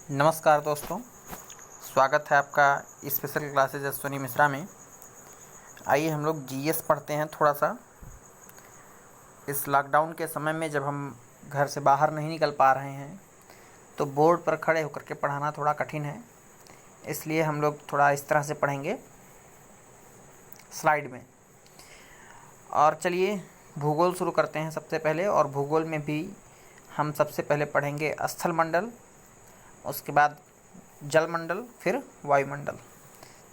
नमस्कार दोस्तों, स्वागत है आपका स्पेशल क्लासेज अश्विनी मिश्रा में। आइए हम लोग जीएस पढ़ते हैं थोड़ा सा। इस लॉकडाउन के समय में जब हम घर से बाहर नहीं निकल पा रहे हैं तो बोर्ड पर खड़े होकर के पढ़ाना थोड़ा कठिन है, इसलिए हम लोग थोड़ा इस तरह से पढ़ेंगे स्लाइड में। और चलिए भूगोल शुरू करते हैं सबसे पहले। और भूगोल में भी हम सबसे पहले पढ़ेंगे स्थल मंडल, उसके बाद जल मंडल, फिर वायुमंडल।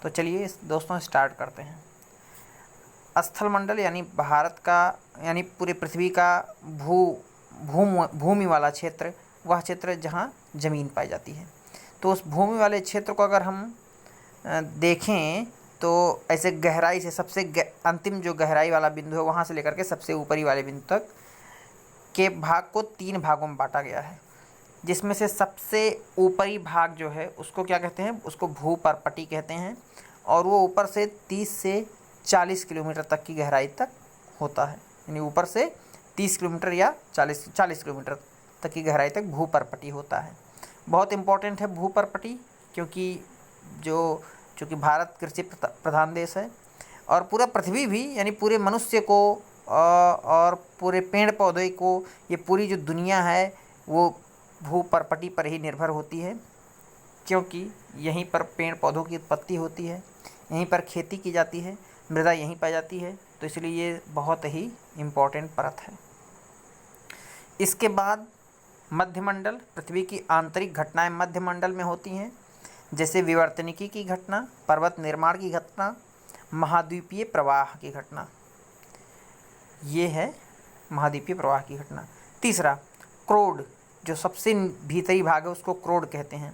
तो चलिए दोस्तों स्टार्ट करते हैं। स्थल मंडल यानी भारत का यानी पूरी पृथ्वी का भूमि वाला क्षेत्र, वह क्षेत्र जहाँ ज़मीन पाई जाती है। तो उस भूमि वाले क्षेत्र को अगर हम देखें तो ऐसे गहराई से सबसे अंतिम जो गहराई वाला बिंदु है वहाँ से लेकर के सबसे ऊपरी वाले बिंदु तक के भाग को 3 भागों में बांटा गया है, जिसमें से सबसे ऊपरी भाग जो है उसको क्या कहते हैं, उसको भूपर्पटी कहते हैं। और वो ऊपर से 30 से 40 किलोमीटर तक की गहराई तक होता है, यानी ऊपर से 30 किलोमीटर या 40 किलोमीटर तक की गहराई तक भूपर्पटी होता है। बहुत इम्पोर्टेंट है भूपर्पटी, क्योंकि चूँकि भारत कृषि प्रधान देश है और पूरा पृथ्वी भी यानी पूरे मनुष्य को और पूरे पेड़ पौधे को, ये पूरी जो दुनिया है वो भूपर्पटी पर ही निर्भर होती है, क्योंकि यहीं पर पेड़ पौधों की उत्पत्ति होती है, यहीं पर खेती की जाती है, मृदा यहीं पाई जाती है। तो इसलिए ये बहुत ही इम्पोर्टेंट परत है। इसके बाद मध्यमंडल, पृथ्वी की आंतरिक घटनाएं मध्यमंडल में होती हैं, जैसे विवर्तनिकी की घटना, पर्वत निर्माण की घटना, महाद्वीपीय प्रवाह की घटना। ये है महाद्वीपीय प्रवाह की घटना। तीसरा क्रोड, जो सबसे भीतरी भाग है उसको क्रोड कहते हैं।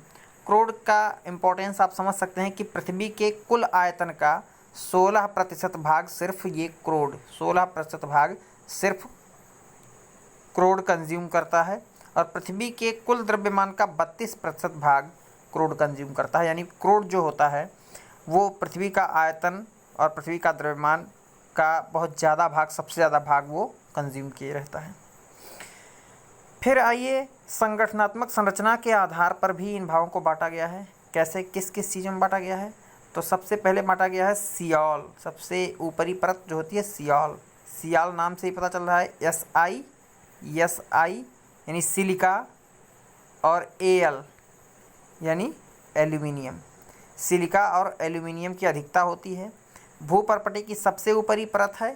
क्रोड का इम्पोर्टेंस आप समझ सकते हैं कि पृथ्वी के कुल आयतन का 16% भाग सिर्फ ये क्रोड, 16% भाग सिर्फ क्रोड कंज्यूम करता है। और पृथ्वी के कुल द्रव्यमान का 32% भाग क्रोड कंज्यूम करता है। यानी क्रोड जो होता है वो पृथ्वी का आयतन और पृथ्वी का द्रव्यमान का बहुत ज़्यादा भाग, सबसे ज़्यादा भाग वो कंज्यूम किए रहता है। फिर आइए संगठनात्मक संरचना के आधार पर भी इन भागों को बांटा गया है। कैसे, किस किस चीज़ों में बांटा गया है? तो सबसे पहले बांटा गया है सियाल, सबसे ऊपरी परत जो होती है सियाल। सियाल नाम से ही पता चल रहा है, SI यानी सिलिका और AL यानी एल्यूमिनियम। सिलिका और एल्यूमिनियम की अधिकता होती है। भूपर्पटी की सबसे ऊपरी परत है,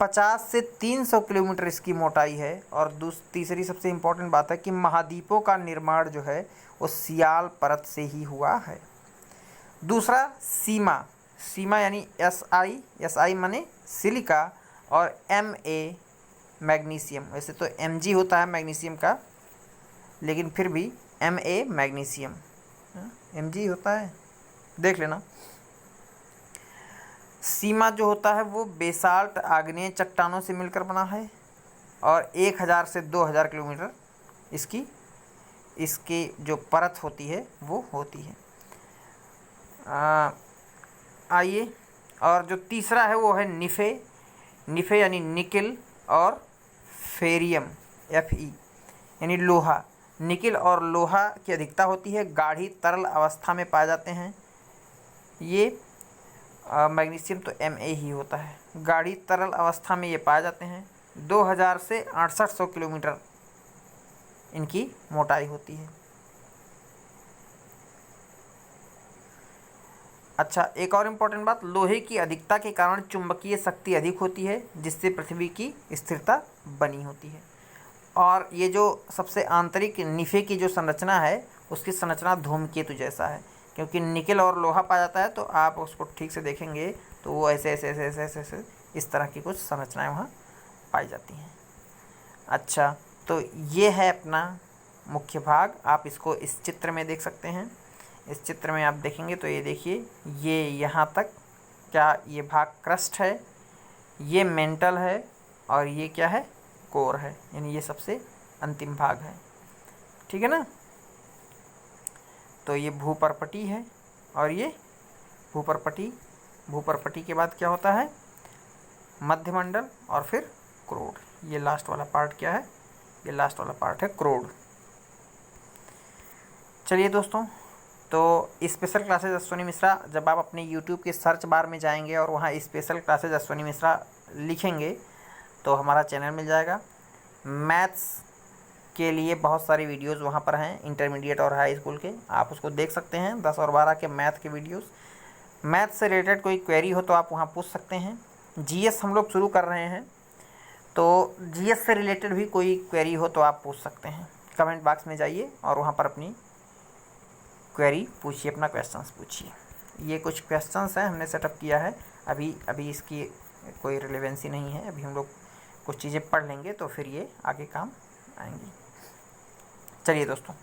50 से 300 किलोमीटर इसकी मोटाई है। और तीसरी सबसे इम्पोर्टेंट बात है कि महाद्वीपों का निर्माण जो है वो सियाल परत से ही हुआ है। दूसरा सीमा यानी SI माने सिलिका और MA मैग्नीशियम। वैसे तो Mg होता है मैग्नीशियम का, लेकिन फिर भी MA मैग्नीशियम, Mg होता है, देख लेना। सीमा जो होता है वो बेसाल्ट आग्नेय चट्टानों से मिलकर बना है और 1000 से 2000 किलोमीटर इसकी जो परत होती है वो होती है। आइए, और जो तीसरा है वो है निफे यानी निकिल और फेरियम, Fe यानी लोहा। निकिल और लोहा की अधिकता होती है, गाढ़ी तरल अवस्था में पाए जाते हैं। ये मैग्नीशियम तो Ma ही होता है, गाढ़ी तरल अवस्था में ये पाए जाते हैं। 2000 से 6800 किलोमीटर इनकी मोटाई होती है। अच्छा, एक और इम्पोर्टेंट बात, लोहे की अधिकता के कारण चुंबकीय शक्ति अधिक होती है, जिससे पृथ्वी की स्थिरता बनी होती है। और ये जो सबसे आंतरिक निफे की जो संरचना है उसकी संरचना धूमकेतु जैसा है, क्योंकि निकिल और लोहा पाया जाता है। तो आप उसको ठीक से देखेंगे तो वो ऐसे ऐसे ऐसे ऐसे ऐसे, ऐसे इस तरह की कुछ संरचनाएं वहाँ पाई जाती हैं। अच्छा, तो ये है अपना मुख्य भाग। आप इसको इस चित्र में देख सकते हैं। इस चित्र में आप देखेंगे तो ये देखिए, ये यहाँ तक क्या ये भाग क्रस्ट है, ये मेंटल है और ये क्या है, कोर है, यानी ये सबसे अंतिम भाग है। ठीक है ना? तो ये भूपर्पटी है और ये भूपर्पटी के बाद क्या होता है, मध्यमंडल और फिर क्रोड। ये लास्ट वाला पार्ट क्या है, ये लास्ट वाला पार्ट है क्रोड। चलिए दोस्तों, तो स्पेशल क्लासेज अश्विनी मिश्रा, जब आप अपने यूट्यूब के सर्च बार में जाएंगे और वहाँ स्पेशल क्लासेज अश्विनी मिश्रा लिखेंगे तो हमारा चैनल मिल जाएगा। मैथ्स के लिए बहुत सारी वीडियोस वहाँ पर हैं, इंटरमीडिएट और हाई स्कूल के, आप उसको देख सकते हैं। 10 और 12 के मैथ के वीडियोस। मैथ से रिलेटेड कोई क्वेरी हो तो आप वहाँ पूछ सकते हैं। जीएस हम लोग शुरू कर रहे हैं, तो जीएस से रिलेटेड भी कोई क्वेरी हो तो आप पूछ सकते हैं। कमेंट बॉक्स में जाइए और वहाँ पर अपनी क्वेरी पूछिए, अपना क्वेश्चंस पूछिए। ये कुछ क्वेश्चंस हैं हमने सेटअप किया है। अभी इसकी कोई रिलेवेंसी नहीं है, अभी हम लोग कुछ चीज़ें पढ़ लेंगे तो फिर ये आगे काम आएंगी। चलिए दोस्तों,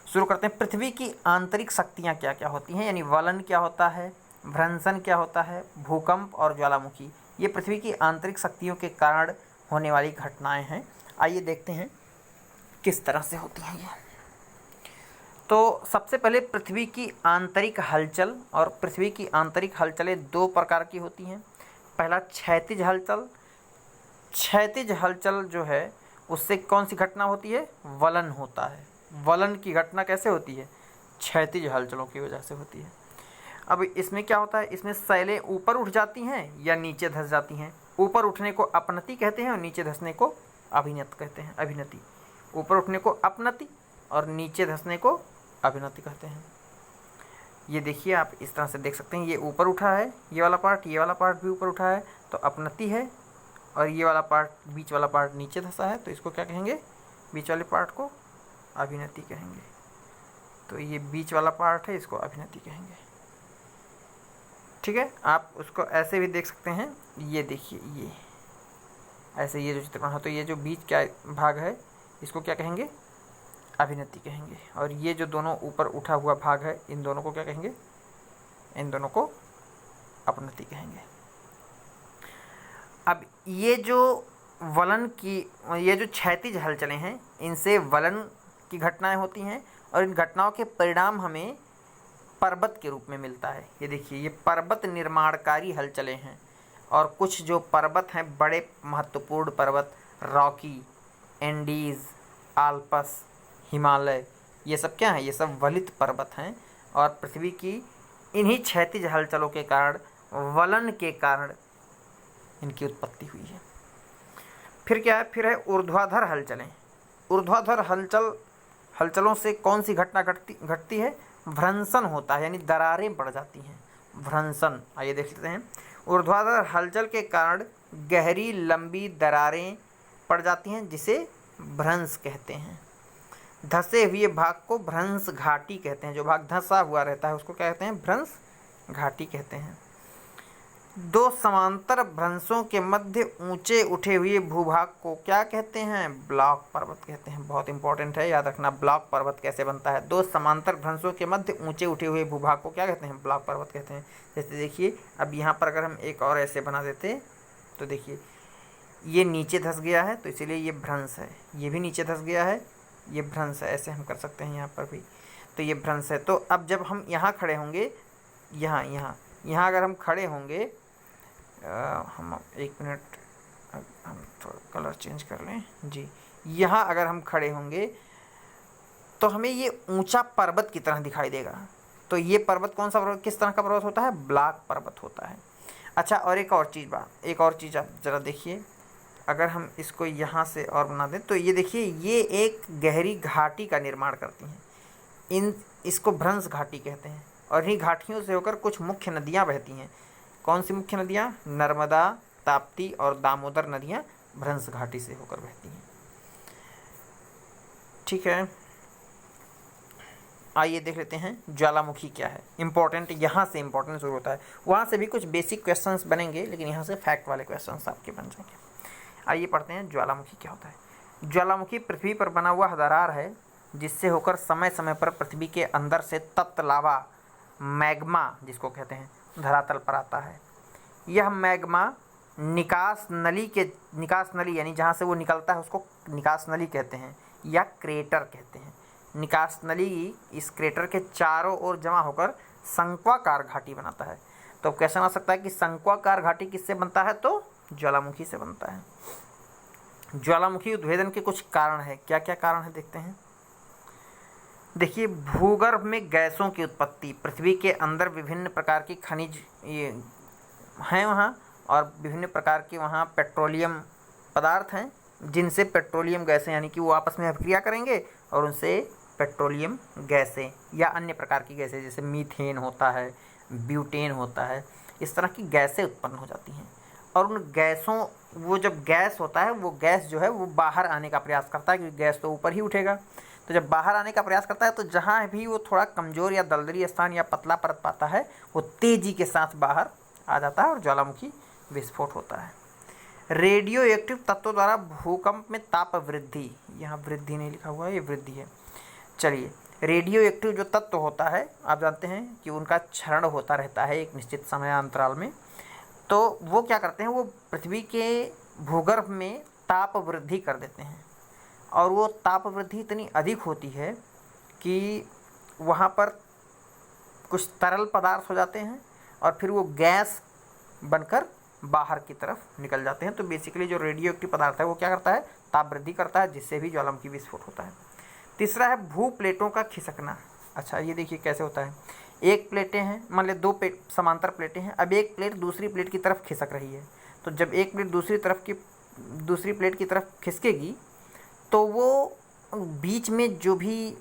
शुरू करते हैं। पृथ्वी की आंतरिक शक्तियाँ क्या क्या होती हैं, यानी वलन क्या होता है, भ्रंशन क्या होता है, भूकंप और ज्वालामुखी, ये पृथ्वी की आंतरिक शक्तियों के कारण होने वाली घटनाएं हैं। आइए देखते हैं किस तरह से होती हैं ये। तो सबसे पहले पृथ्वी की आंतरिक हलचल, और पृथ्वी की आंतरिक हलचलें दो प्रकार की होती हैं। पहला क्षैतिज हलचल। क्षैतिज हलचल जो है उससे कौन सी घटना होती है, वलन होता है। वलन की घटना कैसे होती है, क्षैतिज हलचलों की वजह से होती है। अब इसमें क्या होता है, इसमें शैलें ऊपर उठ जाती हैं या नीचे धंस जाती हैं। ऊपर उठने को अपनति कहते हैं और नीचे धंसने को अभिनत कहते हैं, अभिनति। ऊपर उठने को अपनति और नीचे धंसने को अभिनति कहते हैं। ये देखिए, आप इस तरह से देख सकते हैं, ये ऊपर उठा है, ये वाला पार्ट भी ऊपर उठा है तो अपनति है, और ये वाला पार्ट, बीच वाला पार्ट नीचे धंसा है तो इसको क्या कहेंगे, बीच वाले पार्ट को अभिनति कहेंगे। तो ये बीच वाला पार्ट है, इसको अभिनति कहेंगे। ठीक है, आप उसको ऐसे भी देख सकते हैं। ये देखिए, ये ऐसे ये जो चित्र बना, तो ये जो बीच का भाग है इसको क्या कहेंगे, अभिनति कहेंगे। और ये जो दोनों ऊपर उठा हुआ भाग है, इन दोनों को क्या कहेंगे, इन दोनों को अपनति कहेंगे। अब ये जो वलन की, ये जो क्षैतिज हलचलें हैं, इनसे वलन की घटनाएं होती हैं और इन घटनाओं के परिणाम हमें पर्वत के रूप में मिलता है। ये देखिए, ये पर्वत निर्माणकारी हलचलें हैं। और कुछ जो पर्वत हैं, बड़े महत्वपूर्ण पर्वत, रॉकी, एंडीज़, आल्पस, हिमालय, ये सब क्या हैं, ये सब वलित पर्वत हैं। और पृथ्वी की इन्हीं क्षैतिज हलचलों के कारण, वलन के कारण इनकी उत्पत्ति हुई है। फिर क्या है, फिर है ऊर्ध्वाधर हलचलें। ऊर्ध्वाधर हलचलों से कौन सी घटना घटती है, भ्रंशन होता है, यानी दरारें पड़ जाती हैं, भ्रंशन। आइए देख लेते हैं। ऊर्ध्वाधर हलचल के कारण गहरी लंबी दरारें पड़ जाती हैं, जिसे भ्रंश कहते हैं। धंसे हुए भाग को भ्रंश घाटी कहते हैं। जो भाग धंसा हुआ रहता है उसको क्या कहते हैं, भ्रंश घाटी कहते हैं। दो समांतर भ्रंशों के मध्य ऊंचे उठे हुए भूभाग को क्या कहते हैं, ब्लॉक पर्वत कहते हैं। बहुत इंपॉर्टेंट है, याद रखना, ब्लॉक पर्वत कैसे बनता है। दो समांतर भ्रंशों के मध्य ऊंचे उठे हुए भूभाग को क्या कहते हैं, ब्लॉक पर्वत कहते हैं। जैसे देखिए, अब यहाँ पर अगर हम एक और ऐसे बना देते तो देखिए, ये नीचे धंस गया है तो इसीलिए ये भ्रंश है, ये भी नीचे धंस गया है, ये भ्रंश है। ऐसे हम कर सकते हैं यहाँ पर भी, तो ये भ्रंश है। तो अब जब हम यहाँ खड़े होंगे, यहाँ अगर हम खड़े होंगे, हम एक मिनट, हम थोड़ा कलर चेंज कर लें जी। यहाँ अगर हम खड़े होंगे तो हमें ये ऊंचा पर्वत की तरह दिखाई देगा। तो ये पर्वत कौन सा पर्वत, किस तरह का पर्वत होता है, ब्लॉक पर्वत होता है। अच्छा, और एक और चीज़ आप ज़रा देखिए, अगर हम इसको यहाँ से और बना दें तो ये देखिए, ये एक गहरी घाटी का निर्माण करती हैं। इसको भ्रंश घाटी कहते हैं। और इन्हीं घाटियों से होकर कुछ मुख्य नदियाँ बहती हैं। कौन सी मुख्य नदियाँ, नर्मदा, ताप्ती और दामोदर नदियाँ भ्रंश घाटी से होकर बहती हैं। ठीक है, आइए देख लेते हैं ज्वालामुखी क्या है। इंपॉर्टेंट, यहाँ से इंपॉर्टेंट शुरू होता है। वहाँ से भी कुछ बेसिक क्वेश्चंस बनेंगे, लेकिन यहाँ से फैक्ट वाले क्वेश्चंस आपके बन जाएंगे। आइए पढ़ते हैं ज्वालामुखी क्या होता है। ज्वालामुखी पृथ्वी पर बना हुआ दरार है, जिससे होकर समय समय पर पृथ्वी के अंदर से तप्त लावा, मैग्मा जिसको कहते हैं, धरातल पर आता है। यह मैग्मा निकास नली यानी जहाँ से वो निकलता है उसको निकास नली कहते हैं या क्रेटर कहते हैं। निकास नली इस क्रेटर के चारों ओर जमा होकर शंक्वाकार घाटी बनाता है। तो अब कैसे बना सकता है कि शंक्वाकार घाटी किससे बनता है, तो ज्वालामुखी से बनता है। ज्वालामुखी उद्भेदन के कुछ कारण है, क्या क्या कारण है देखते हैं। देखिए, भूगर्भ में गैसों की उत्पत्ति, पृथ्वी के अंदर विभिन्न प्रकार की खनिज ये हैं वहाँ, और विभिन्न प्रकार के वहाँ पेट्रोलियम पदार्थ हैं, जिनसे पेट्रोलियम गैसें यानी कि वो आपस में अभिक्रिया करेंगे और उनसे पेट्रोलियम गैसें या अन्य प्रकार की गैसें जैसे मीथेन होता है, ब्यूटेन होता है, इस तरह की गैसें उत्पन्न हो जाती हैं। और उन गैसों, वो जब गैस होता है, वो गैस जो है वो बाहर आने का प्रयास करता है, क्योंकि गैस तो ऊपर ही उठेगा। तो जब बाहर आने का प्रयास करता है तो जहाँ भी वो थोड़ा कमज़ोर या दलदली स्थान या पतला परत पाता है, वो तेज़ी के साथ बाहर आ जाता है और ज्वालामुखी विस्फोट होता है। रेडियो एक्टिव तत्वों द्वारा भूकंप में ताप वृद्धि, यहाँ वृद्धि नहीं लिखा हुआ है, ये वृद्धि है। चलिए, रेडियो एक्टिव जो तत्व होता है, आप जानते हैं कि उनका क्षरण होता रहता है एक निश्चित समय अंतराल में। तो वो क्या करते हैं, वो पृथ्वी के भूगर्भ में ताप वृद्धि कर देते हैं, और वो ताप वृद्धि इतनी अधिक होती है कि वहाँ पर कुछ तरल पदार्थ हो जाते हैं और फिर वो गैस बनकर बाहर की तरफ निकल जाते हैं। तो बेसिकली जो रेडियो एक्टिव पदार्थ है वो क्या करता है, ताप वृद्धि करता है, जिससे भी ज्वालामुखी विस्फोट होता है। तीसरा है भू प्लेटों का खिसकना। अच्छा, ये देखिए कैसे होता है। एक प्लेटें हैं, मान लें दो समांतर प्लेटें हैं, अब एक प्लेट दूसरी प्लेट की तरफ खिसक रही है। तो जब एक प्लेट दूसरी प्लेट की तरफ खिसकेगी तो वो बीच में जो भी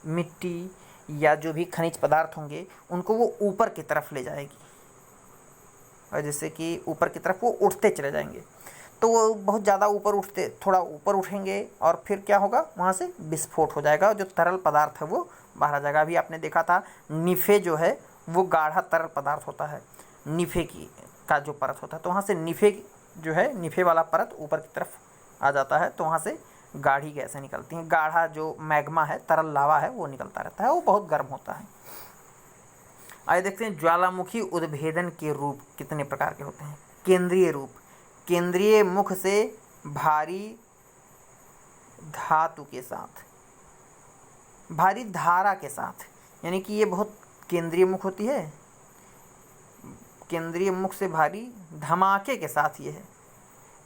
मिट्टी या जो भी खनिज पदार्थ होंगे उनको वो ऊपर की तरफ ले जाएगी, और जैसे कि ऊपर की तरफ वो उठते चले जाएंगे। तो वो बहुत ज़्यादा थोड़ा ऊपर उठेंगे और फिर क्या होगा, वहाँ से विस्फोट हो जाएगा, जो तरल पदार्थ है वो बाहर आ जाएगा। अभी आपने देखा था निफे जो है वो गाढ़ा तरल पदार्थ होता है, निफे का जो परत होता है, तो वहाँ से निफे वाला परत ऊपर की तरफ आ जाता है, तो वहाँ से गाढ़ी गैसें निकलती हैं। गाढ़ा जो मैग्मा है, तरल लावा है, वो निकलता रहता है, वो बहुत गर्म होता है। आइए देखते हैं ज्वालामुखी उद्भेदन के रूप कितने प्रकार के होते हैं। केंद्रीय रूप, केंद्रीय मुख से भारी धातु के साथ, भारी धारा के साथ, यानी कि ये बहुत केंद्रीय मुख होती है, केंद्रीय मुख से भारी धमाके के साथ ये है,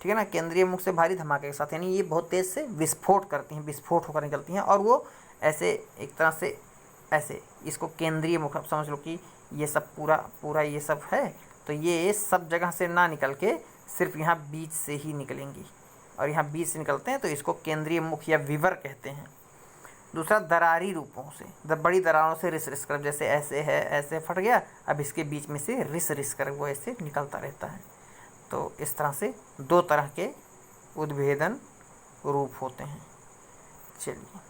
ठीक है ना। केंद्रीय मुख से भारी धमाके के साथ, यानी ये बहुत तेज़ से विस्फोट करती हैं, विस्फोट होकर निकलती हैं, और वो ऐसे एक तरह से ऐसे, इसको केंद्रीय मुख अब समझ लो कि ये सब पूरा ये सब है, तो ये सब जगह से ना निकल के सिर्फ यहाँ बीच से ही निकलेंगी, और यहाँ बीच से निकलते हैं तो इसको केंद्रीय मुख या विवर कहते हैं। दूसरा दरारी रूपों से, बड़ी दरारों से रिस कर, जैसे ऐसे है, ऐसे फट गया, अब इसके बीच में से रिस कर वो ऐसे निकलता रहता है। तो इस तरह से दो तरह के उद्भेदन रूप होते हैं। चलिए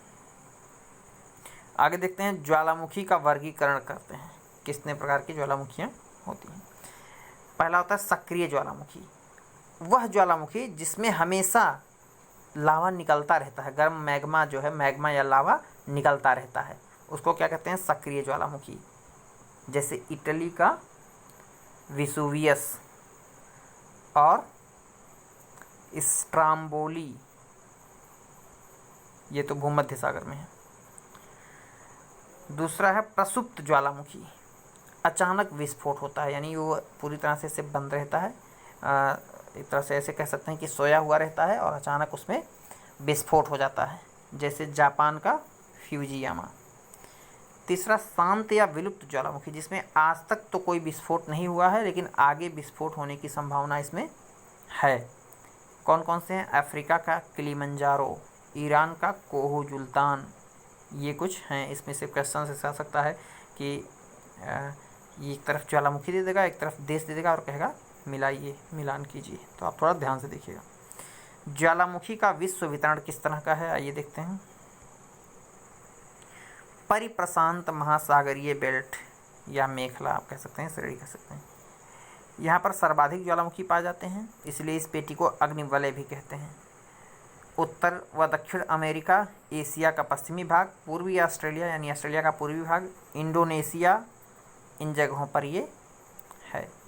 आगे देखते हैं, ज्वालामुखी का वर्गीकरण करते हैं, कितने प्रकार की ज्वालामुखियाँ होती हैं। पहला होता है सक्रिय ज्वालामुखी, वह ज्वालामुखी जिसमें हमेशा लावा निकलता रहता है, गर्म मैग्मा जो है, मैग्मा या लावा निकलता रहता है, उसको क्या कहते हैं, सक्रिय ज्वालामुखी। जैसे इटली का विसुवियस और स्ट्राम्बोली, ये तो भूमध्य सागर में है। दूसरा है प्रसुप्त ज्वालामुखी, अचानक विस्फोट होता है, यानी वो पूरी तरह से बंद रहता है, एक तरह से ऐसे कह सकते हैं कि सोया हुआ रहता है और अचानक उसमें विस्फोट हो जाता है, जैसे जापान का फ्यूजियामा। तीसरा शांत या विलुप्त ज्वालामुखी, जिसमें आज तक तो कोई विस्फोट नहीं हुआ है लेकिन आगे विस्फोट होने की संभावना इसमें है। कौन कौन से हैं, अफ्रीका का किलिमंजारो, ईरान का कोहो जुल्तान, ये कुछ हैं। इसमें से क्वेश्चन से आ सकता है कि ये एक तरफ ज्वालामुखी दे देगा, एक तरफ देश दे देगा और कहेगा मिलाइए, मिलान कीजिए, तो आप थोड़ा ध्यान से देखिएगा। ज्वालामुखी का विश्व वितरण किस तरह का है, आइए देखते हैं। परिप्रशांत महासागरीय बेल्ट या मेखला आप कह सकते हैं, श्रेणी कह सकते हैं, यहाँ पर सर्वाधिक ज्वालामुखी पाए जाते हैं, इसलिए इस पेटी को अग्निवलय भी कहते हैं। उत्तर व दक्षिण अमेरिका, एशिया का पश्चिमी भाग, पूर्वी ऑस्ट्रेलिया यानी ऑस्ट्रेलिया का पूर्वी भाग, इंडोनेशिया, इन जगहों पर ये है।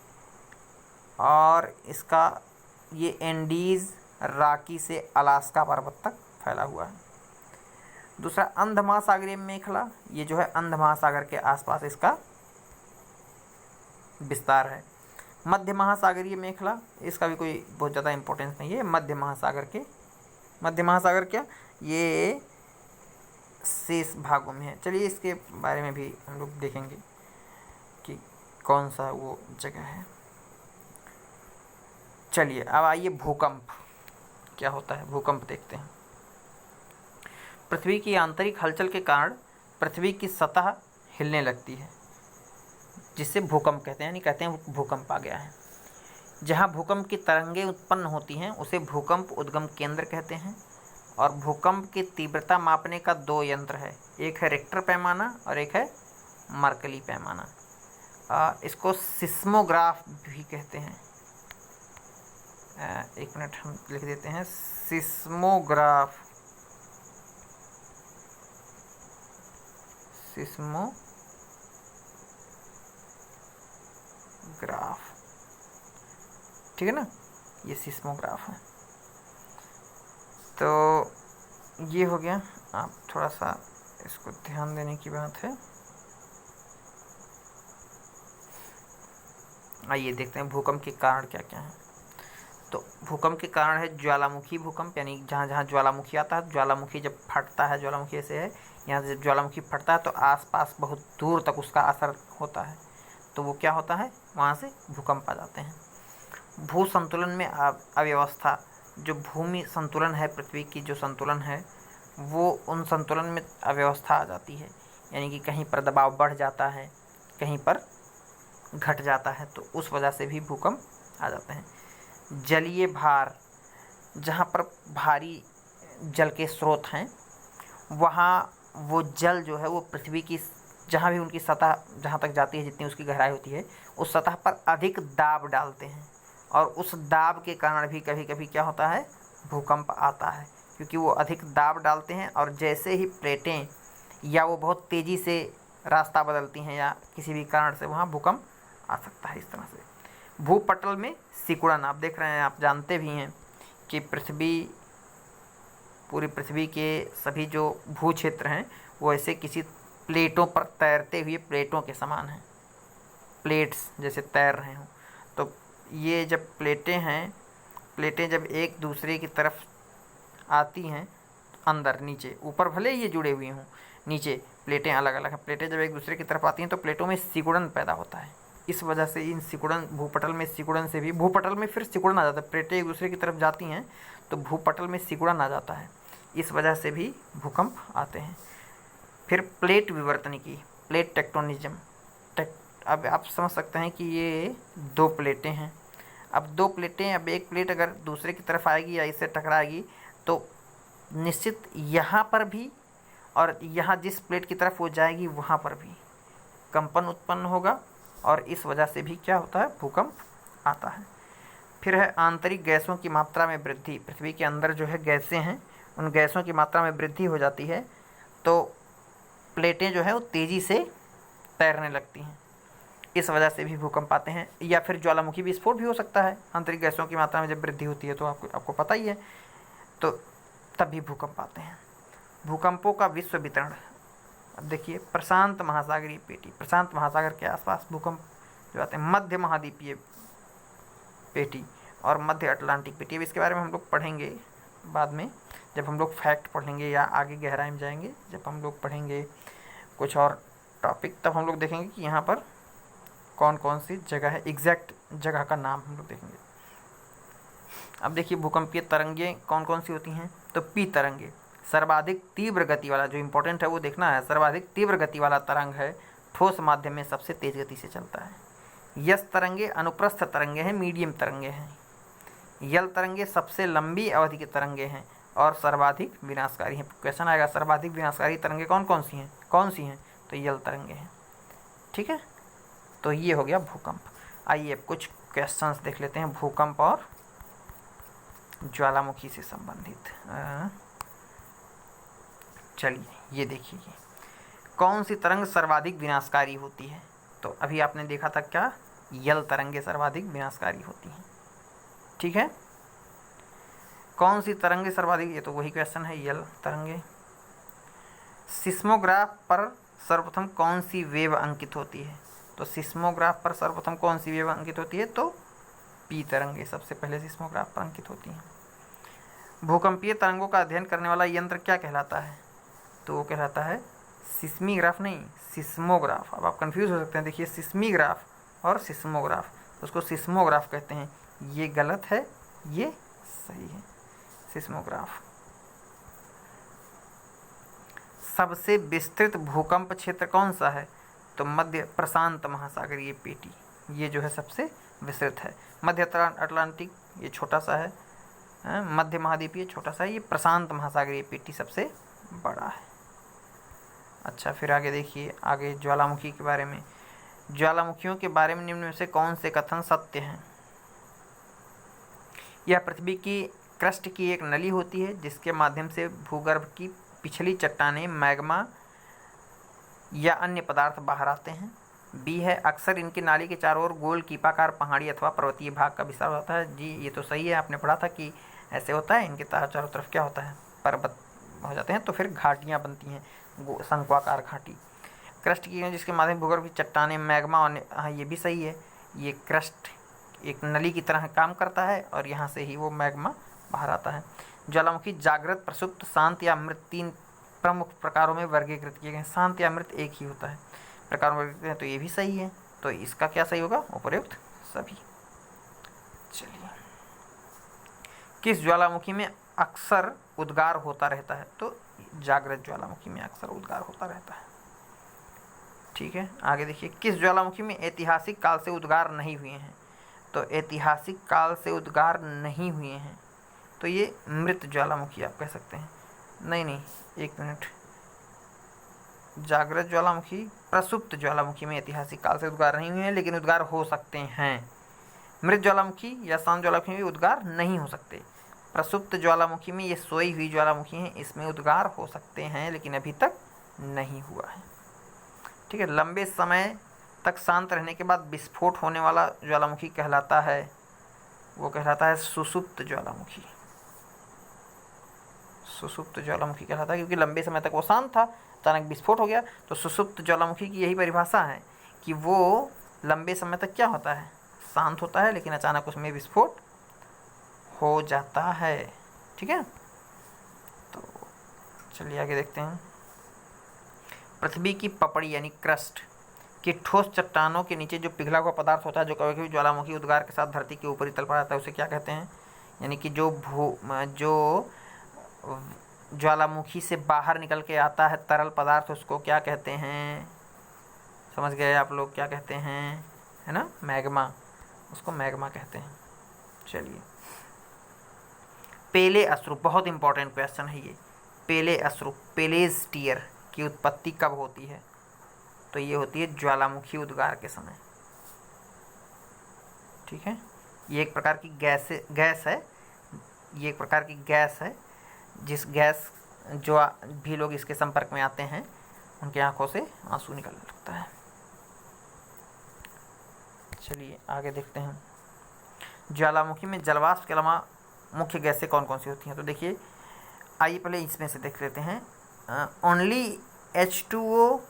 और इसका ये एंडीज़, राकी से अलास्का पर्वत तक फैला हुआ है। दूसरा अंध महासागरीय मेखला, ये जो है अंध महासागर के आसपास इसका विस्तार है। मध्य महासागरीय मेखला, इसका भी कोई बहुत ज़्यादा इम्पोर्टेंस नहीं है। मध्य महासागर क्या, ये शेष भागों में है। चलिए इसके बारे में भी हम लोग देखेंगे कि कौन सा वो जगह है। चलिए अब आइए भूकंप क्या होता है, भूकंप देखते हैं। पृथ्वी की आंतरिक हलचल के कारण पृथ्वी की सतह हिलने लगती है, जिससे भूकंप कहते हैं, यानी कहते हैं भूकंप आ गया है। जहाँ भूकंप की तरंगें उत्पन्न होती हैं उसे भूकंप उद्गम केंद्र कहते हैं। और भूकंप की तीव्रता मापने का 2 यंत्र है, एक है रिक्टर पैमाना और एक है मर्कली पैमाना। इसको सिस्मोग्राफ भी कहते हैं। एक मिनट हम लिख देते हैं, सिस्मोग्राफ, ठीक है ना, ये सिस्मोग्राफ है। तो ये हो गया, आप थोड़ा सा इसको ध्यान देने की बात है। आइए देखते हैं भूकंप के कारण क्या क्या है। तो भूकंप के कारण है ज्वालामुखी भूकंप, यानी जहाँ जहाँ ज्वालामुखी आता है, ज्वालामुखी जब फटता है, ज्वालामुखी ऐसे है, यहाँ से ज्वालामुखी फटता है तो आसपास बहुत दूर तक उसका असर होता है, तो वो क्या होता है, वहाँ से भूकंप आ जाते हैं। भू संतुलन में अव्यवस्था, जो भूमि संतुलन है, पृथ्वी की जो संतुलन है, वो उन संतुलन में अव्यवस्था आ जाती है, यानी कि कहीं पर दबाव बढ़ जाता है, कहीं पर घट जाता है, तो उस वजह से भी भूकंप आ जाते हैं। जलीय भार, जहाँ पर भारी जल के स्रोत हैं, वहाँ वो जल जो है वो पृथ्वी की जहाँ भी उनकी सतह जहाँ तक जाती है, जितनी उसकी गहराई होती है, उस सतह पर अधिक दाब डालते हैं, और उस दाब के कारण भी कभी कभी क्या होता है, भूकंप आता है, क्योंकि वो अधिक दाब डालते हैं। और जैसे ही प्लेटें या वो बहुत तेज़ी से रास्ता बदलती हैं या किसी भी कारण से, वहाँ भूकंप आ सकता है। इस तरह से भूपटल में सिकुड़न, आप देख रहे हैं, आप जानते भी हैं कि पूरी पृथ्वी के सभी जो भू क्षेत्र हैं वो ऐसे किसी प्लेटों पर तैरते हुए प्लेटों के समान हैं, प्लेट्स जैसे तैर रहे हों। तो ये जब प्लेटें हैं, प्लेटें जब एक दूसरे की तरफ आती हैं, अंदर नीचे ऊपर भले ये जुड़े हुए हों, नीचे प्लेटें अलग अलग हैं, प्लेटें जब एक दूसरे की तरफ आती हैं तो प्लेटों में सिकुड़न पैदा होता है। इस वजह से इन सिकुड़न, भूपटल में सिकुड़न से भी, भूपटल में फिर सिकुड़न आ जाता है, प्लेटें एक दूसरे की तरफ जाती हैं तो भूपटल में सिकुड़न आ जाता है, इस वजह से भी भूकंप आते हैं। फिर प्लेट विवर्तनिकी, प्लेट टेक्टोनिज्म, अब आप समझ सकते हैं कि ये 2 प्लेटें हैं। अब 2 प्लेटें, अब एक प्लेट अगर दूसरे की तरफ आएगी या इससे टकराएगी तो निश्चित यहाँ पर भी और यहाँ जिस प्लेट की तरफ वो जाएगी वहाँ पर भी कंपन उत्पन्न होगा, और इस वजह से भी क्या होता है, भूकंप आता है। फिर है आंतरिक गैसों की मात्रा में वृद्धि, पृथ्वी के अंदर जो है गैसें हैं, उन गैसों की मात्रा में वृद्धि हो जाती है तो प्लेटें जो है वो तेज़ी से तैरने लगती हैं, इस वजह से भी भूकंप आते हैं। या फिर ज्वालामुखी विस्फोट भी हो सकता है, आंतरिक गैसों की मात्रा में जब वृद्धि होती है तो आपको पता ही है, तो तब भी भूकंप आते हैं। भूकंपों का विश्व वितरण, अब देखिए प्रशांत महासागरीय पेटी, प्रशांत महासागर के आसपास भूकंप जो आते हैं, मध्य महाद्वीपीय पेटी और मध्य अटलांटिक पेटी। अब इसके बारे में हम लोग पढ़ेंगे बाद में, जब हम लोग फैक्ट पढ़ेंगे या आगे गहराई में जाएंगे, जब हम लोग पढ़ेंगे कुछ और टॉपिक, तब हम लोग देखेंगे कि यहाँ पर कौन कौन सी जगह है, एग्जैक्ट जगह का नाम हम लोग देखेंगे। अब देखिए भूकंपीय तरंगें कौन कौन सी होती हैं, तो पी तरंगे, सर्वाधिक तीव्र गति वाला, जो इम्पोर्टेंट है वो देखना है, सर्वाधिक तीव्र गति वाला तरंग है, ठोस माध्यम में सबसे तेज गति से चलता है। यस तरंगे अनुप्रस्थ तरंगे हैं, मीडियम तरंगे हैं। यल तरंगे सबसे लंबी अवधि के तरंगे हैं और सर्वाधिक विनाशकारी हैं। क्वेश्चन आएगा सर्वाधिक विनाशकारी तरंगे कौन कौन सी हैं, तो यल तरंगे हैं। ठीक है, तो ये हो गया भूकंप। आइए अब कुछ क्वेश्चंस देख लेते हैं भूकंप और ज्वालामुखी से संबंधित। चलिए ये देखिए, कौन सी तरंग सर्वाधिक विनाशकारी होती है, तो अभी आपने देखा था क्या, यल तरंगे सर्वाधिक विनाशकारी होती हैं। ठीक है, कौन सी तरंगे सर्वाधिक, ये तो वही क्वेश्चन है, यल तरंगे। सिस्मोग्राफ पर सर्वप्रथम कौन सी वेव अंकित होती है, तो सिस्मोग्राफ पर सर्वप्रथम कौन सी वेव अंकित होती है, तो पी तरंगे सबसे पहले सिस्मोग्राफ पर अंकित होती हैं। भूकंपीय तरंगों का अध्ययन करने वाला यंत्र क्या कहलाता है, तो वो कहलाता है सिस्मीग्राफ, नहीं सिस्मोग्राफ। अब आप कंफ्यूज हो सकते हैं, देखिए सिस्मीग्राफ और सिस्मोग्राफ, उसको सिस्मोग्राफ कहते हैं। ये गलत है, ये सही है, सिस्मोग्राफ। सबसे विस्तृत भूकंप क्षेत्र कौन सा है? तो मध्य प्रशांत महासागरीय पेटी, ये जो है सबसे विस्तृत है। मध्य अटलांटिक ये छोटा सा है, मध्य महाद्वीपीय छोटा सा है, ये प्रशांत महासागरीय पेटी सबसे बड़ा है। अच्छा, फिर आगे देखिए, आगे ज्वालामुखी के बारे में। ज्वालामुखियों के बारे में निम्न में से कौन से कथन सत्य हैं? यह पृथ्वी की क्रस्ट की एक नली होती है जिसके माध्यम से भूगर्भ की पिछली चट्टानें, मैग्मा या अन्य पदार्थ बाहर आते हैं। बी है, अक्सर इनकी नाली के चारों ओर गोल कीपाकार पहाड़ी अथवा पर्वतीय भाग का विस्तार होता है। जी ये तो सही है, आपने पढ़ा था कि ऐसे होता है, इनके चारों तरफ क्या होता है, पर्वत हो जाते हैं, तो फिर घाटियाँ बनती हैं, शंक्वाकार घाटी। क्रस्ट की जिसके माध्यम भूगर्भ की चट्टानें, मैग्मा और हाँ ये भी सही है, ये क्रस्ट एक नली की तरह काम करता है और यहाँ से ही वो मैग्मा बाहर आता है। ज्वालामुखी जागृत, प्रसुप्त, शांत या मृत 3 प्रमुख प्रकारों में वर्गीकृत किए गए। शांत या मृत एक ही होता है, प्रकार वर्गीकृत है, तो ये भी सही है। तो इसका क्या सही होगा? उपयुक्त सभी। चलिए, किस ज्वालामुखी में अक्सर उद्गार होता रहता है? तो जागृत ज्वालामुखी में अक्सर उद्गार होता रहता है। ठीक है, आगे देखिए, किस ज्वालामुखी में ऐतिहासिक काल से उद्गार नहीं हुए हैं? तो ऐतिहासिक काल से उद्गार नहीं हुए हैं, तो ये मृत ज्वालामुखी आप कह सकते हैं। नहीं, एक मिनट, जागृत ज्वालामुखी, प्रसुप्त ज्वालामुखी में ऐतिहासिक काल से उद्गार नहीं हुए हैं, लेकिन उद्गार हो सकते हैं। मृत ज्वालामुखी या शांत ज्वालामुखी में उद्गार नहीं हो सकते। प्रसुप्त ज्वालामुखी में ये सोई हुई ज्वालामुखी है, इसमें उद्गार हो सकते हैं, लेकिन अभी तक नहीं हुआ है। ठीक है, लंबे समय तक शांत रहने के बाद विस्फोट होने वाला ज्वालामुखी कहलाता है, वो कहलाता है सुषुप्त ज्वालामुखी। सुषुप्त ज्वालामुखी कहलाता है, क्योंकि लंबे समय तक वो शांत था, अचानक विस्फोट हो गया। तो सुषुप्त ज्वालामुखी की यही परिभाषा है कि वो लंबे समय तक क्या होता है, शांत होता है, लेकिन अचानक उसमें विस्फोट हो जाता है। ठीक है, तो चलिए आगे देखते हैं। पृथ्वी की पपड़ी यानी क्रस्ट कि ठोस चट्टानों के नीचे जो पिघला हुआ पदार्थ होता है, जो कभी कभी ज्वालामुखी उद्गार के साथ धरती के ऊपरी तल पर आता है, उसे क्या कहते हैं? यानी कि जो ज्वालामुखी से बाहर निकल के आता है तरल पदार्थ, उसको क्या कहते हैं? समझ गए आप लोग क्या कहते हैं, है ना? मैग्मा, उसको मैग्मा कहते हैं। चलिए, पेले अश्रु, बहुत इंपॉर्टेंट क्वेश्चन है ये। पेले अश्रु, पेलेज टीयर की उत्पत्ति कब होती है? तो ये होती है ज्वालामुखी उद्गार के समय। ठीक है, ये एक प्रकार की गैस है, ये एक प्रकार की गैस है, जिस गैस जो भी लोग इसके संपर्क में आते हैं उनकी आंखों से आंसू निकलने लगता है। चलिए आगे देखते हैं। ज्वालामुखी में जलवाष्प के अलावा मुख्य गैसें कौन कौन सी होती हैं? तो देखिए, आइए पहले इसमें से देख लेते हैं। ओनली H2O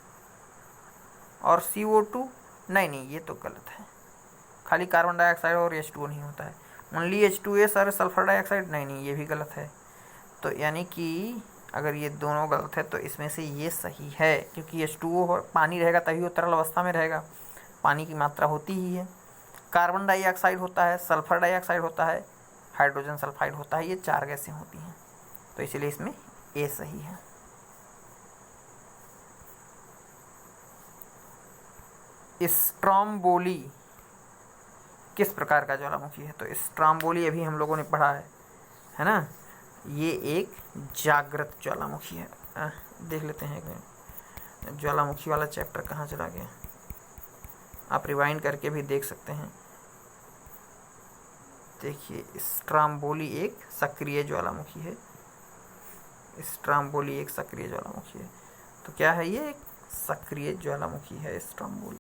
और CO2, नहीं ये तो गलत है, खाली कार्बन डाइऑक्साइड और H2O नहीं होता है। ओनली H2S और सल्फर डाइऑक्साइड, नहीं ये भी गलत है। तो यानी कि अगर ये दोनों गलत है तो इसमें से ये सही है, क्योंकि H2O पानी रहेगा तभी वो तरल अवस्था में रहेगा, पानी की मात्रा होती ही है। कार्बन डाइऑक्साइड होता है, सल्फर डाइऑक्साइड होता है, हाइड्रोजन सल्फाइड होता है, ये 4 गैसें होती हैं, तो इसलिए इसमें ए सही है। स्ट्रोम्बोली किस प्रकार का ज्वालामुखी है? तो स्ट्रोम्बोली अभी हम लोगों ने पढ़ा है ना, ये एक जागृत ज्वालामुखी है। देख लेते हैं एक मिनट, ज्वालामुखी वाला चैप्टर कहाँ चला गया, आप रिवाइंड करके भी देख सकते हैं। देखिए, स्ट्रोम्बोली एक सक्रिय ज्वालामुखी है, स्ट्रोम्बोली एक सक्रिय ज्वालामुखी है। तो क्या है, ये एक सक्रिय ज्वालामुखी है स्ट्रोम्बोली।